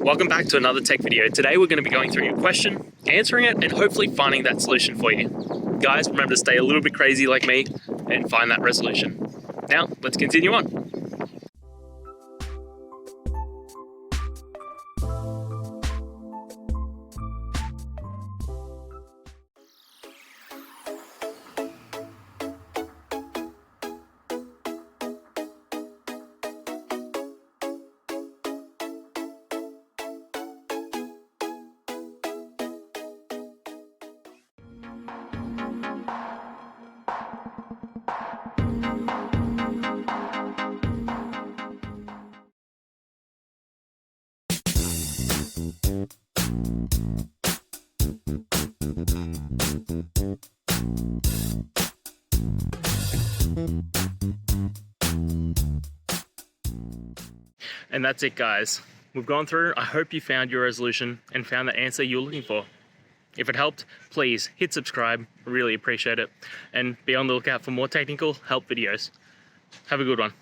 Welcome back to another tech video. Today we're going to be going through your question, answering it, and hopefully finding that solution for you. Guys, remember to stay a little bit crazy like me and find that resolution. Now, let's continue on. And that's it, guys. We've gone through. I hope you found your resolution and found the answer you're looking for. If it helped, please hit subscribe. Really appreciate it. And be on the lookout for more technical help videos. Have a good one.